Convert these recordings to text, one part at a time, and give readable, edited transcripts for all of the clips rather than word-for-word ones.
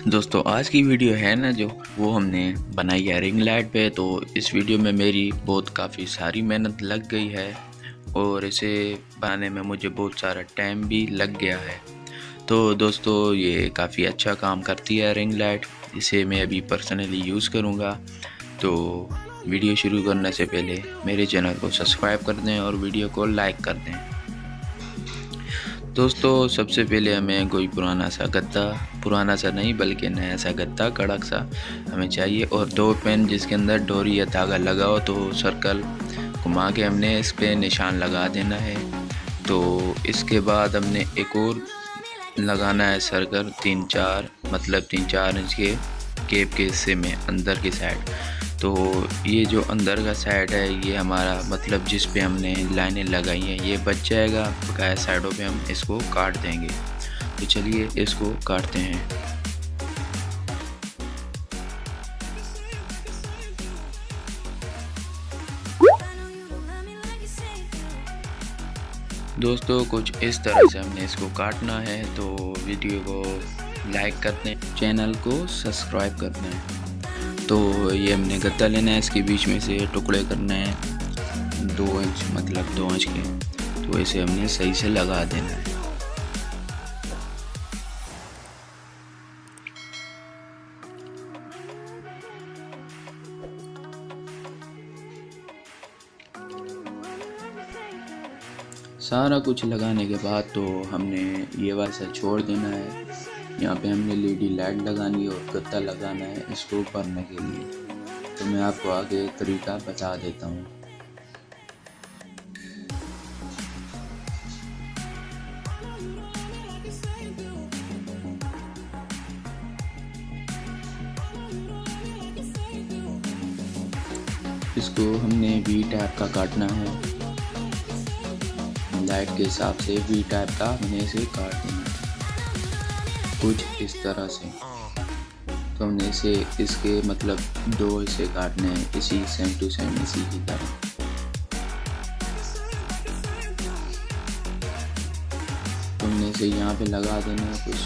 दोस्तों आज की वीडियो है ना जो वो हमने बनाई है रिंग लाइट पे। तो इस वीडियो में मेरी काफ़ी सारी मेहनत लग गई है और इसे बनाने में मुझे बहुत सारा टाइम भी लग गया है। तो दोस्तों ये काफ़ी अच्छा काम करती है रिंग लाइट, इसे मैं अभी पर्सनली यूज़ करूँगा। तो वीडियो शुरू करने से पहले मेरे चैनल को सब्सक्राइब कर दें और वीडियो को लाइक कर दें। दोस्तों सबसे पहले हमें कोई पुराना सा नहीं बल्कि नया सा गत्ता कड़क सा हमें चाहिए और 2 पेन जिसके अंदर डोरी या धागा लगा हो तो सर्कल घुमा के हमने इस पे निशान लगा देना है। तो इसके बाद हमने एक और लगाना है सर्कल 3-4 इंच के केप के हिस्से में अंदर की साइड। तो ये जो अंदर का साइड है ये हमारा जिस पे हमने लाइनें लगाई हैं ये बच जाएगा, बकाया साइडों पे हम इसको काट देंगे। तो चलिए इसको काटते हैं। दोस्तों कुछ इस तरह से हमने इसको काटना है। तो वीडियो को लाइक कर दें, चैनल को सब्सक्राइब कर दें। तो ये हमने गत्ता लेना है, इसके बीच में से टुकड़े करने हैं 2 इंच 2 इंच के। तो इसे हमने सही से लगा देना है। सारा कुछ लगाने के बाद तो हमने ये वाला छोड़ देना है। यहाँ पे हमने LED लाइट लगानी है और गत्ता लगाना है इसको भरने के लिए। तो मैं आपको आगे तरीका बता देता हूँ। इसको हमने V टाइप का काटना है, लाइट के हिसाब से V टाइप का हमने इसे काट देना है कुछ इस तरह से। तो हमने इसे इसके 2 हिस्से काटने हैं इसी सेम टू सेम इसी की तरह। तो हमने इसे यहाँ पे लगा देना है कुछ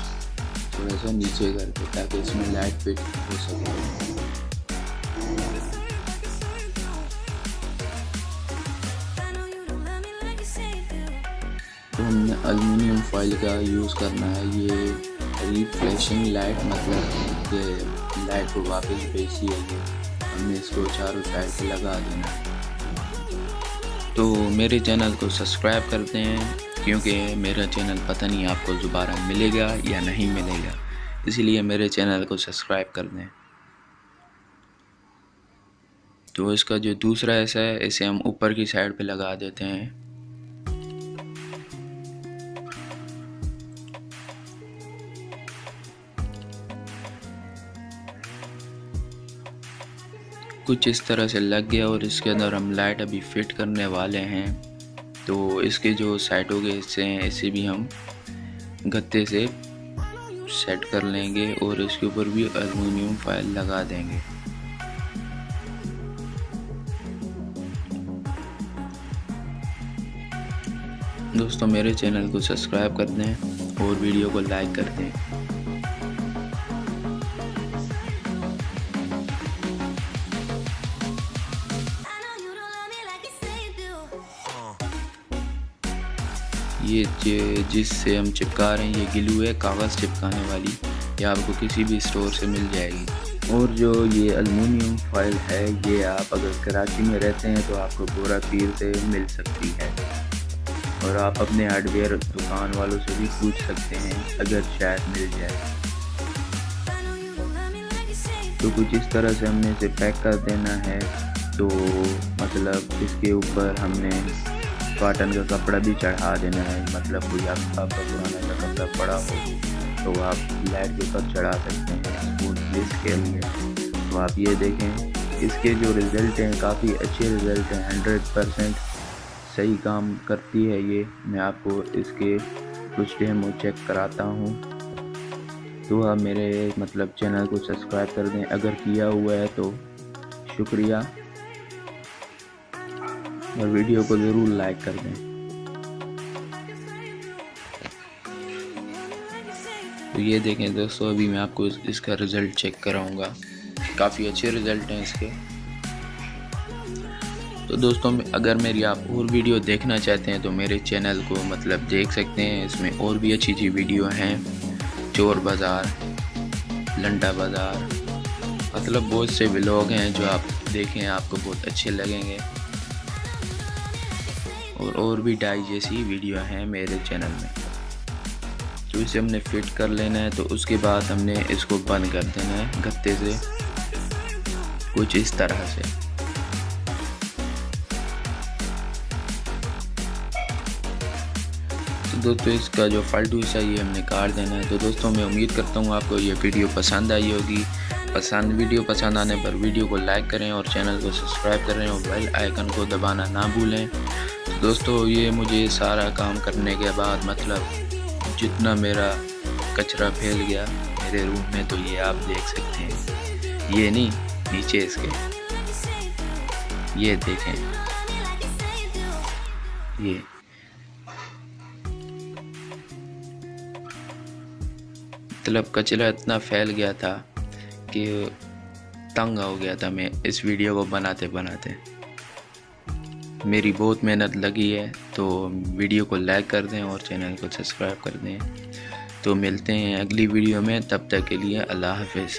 थोड़ा सा नीचे करके ताकि इसमें लाइट फिट हो सके। तो हमने एल्युमिनियम फॉइल का यूज़ करना है। ये रिफ्लेशिंग लाइट ये लाइट को वापस भेजती है। ये हमने इसको चारों साइड से लगा देना है। तो मेरे चैनल को सब्सक्राइब करते हैं क्योंकि मेरा चैनल पता नहीं आपको दोबारा मिलेगा या नहीं मिलेगा, इसलिए मेरे चैनल को सब्सक्राइब कर दें। तो इसका जो दूसरा हिस्सा है इसे हम ऊपर की साइड पे लगा देते हैं। कुछ इस तरह से लग गया और इसके अंदर हम लाइट अभी फिट करने वाले हैं। तो इसके जो साइडों के हिस्से हैं इसे भी हम गत्ते से सेट कर लेंगे और इसके ऊपर भी एल्युमिनियम फॉइल लगा देंगे। दोस्तों मेरे चैनल को सब्सक्राइब कर दें और वीडियो को लाइक कर दें। ये जिससे हम चिपका रहे हैं ये ग्लू है कागज़ चिपकाने वाली, ये आपको किसी भी स्टोर से मिल जाएगी। और जो ये एल्युमिनियम फॉइल है ये आप अगर कराची में रहते हैं तो आपको गोरा पीर से मिल सकती है और आप अपने हार्डवेयर दुकान वालों से भी पूछ सकते हैं अगर शायद मिल जाए। तो कुछ इस तरह से हमने इसे पैक कर देना है। तो इसके ऊपर हमने कॉटन का कपड़ा भी चढ़ा देना है। कोई आपका पुराना सा कपड़ा पड़ा हो तो आप लाइट के ऊपर चढ़ा सकते हैं स्मूथ प्लेस के लिए। तो आप ये देखें इसके जो रिज़ल्ट हैं काफ़ी अच्छे रिज़ल्ट हैं, 100% सही काम करती है ये। मैं आपको इसके कुछ डेमो चेक कराता हूँ। तो आप मेरे चैनल को सब्सक्राइब कर दें अगर किया हुआ है तो शुक्रिया, और वीडियो को ज़रूर लाइक कर दें। तो ये देखें दोस्तों, अभी मैं आपको इसका रिज़ल्ट चेक कराऊंगा। काफ़ी अच्छे रिज़ल्ट हैं इसके। तो दोस्तों, अगर मेरी आप और वीडियो देखना चाहते हैं तो मेरे चैनल को मतलब देख सकते हैं। इसमें और भी अच्छी अच्छी वीडियो हैं, चोर बाज़ार, लंडा बाज़ार, मतलब बहुत से व्लॉग हैं जो आप देखें, आपको बहुत अच्छे लगेंगे। और भी डाई जैसी वीडियो हैं मेरे चैनल में। तो इसे हमने फिट कर लेना है। तो उसके बाद हमने इसको बंद कर देना है गत्ते से, कुछ इस तरह से। तो दोस्तों, इसका जो फालतू हिस्सा ये हमने काट देना है। तो दोस्तों, मैं उम्मीद करता हूँ आपको ये वीडियो पसंद आई होगी। वीडियो पसंद आने पर वीडियो को लाइक करें और चैनल को सब्सक्राइब करें और बेल आइकन को दबाना ना भूलें। तो दोस्तों, ये मुझे सारा काम करने के बाद मतलब जितना मेरा कचरा फैल गया मेरे रूम में, तो ये आप देख सकते हैं। ये नहीं, नीचे इसके ये देखें, ये मतलब कचरा इतना फैल गया था कि तंग हो गया था मैं इस वीडियो को बनाते बनाते। मेरी बहुत मेहनत लगी है। तो वीडियो को लाइक कर दें और चैनल को सब्सक्राइब कर दें। तो मिलते हैं अगली वीडियो में, तब तक के लिए अल्लाह हाफ़िज़।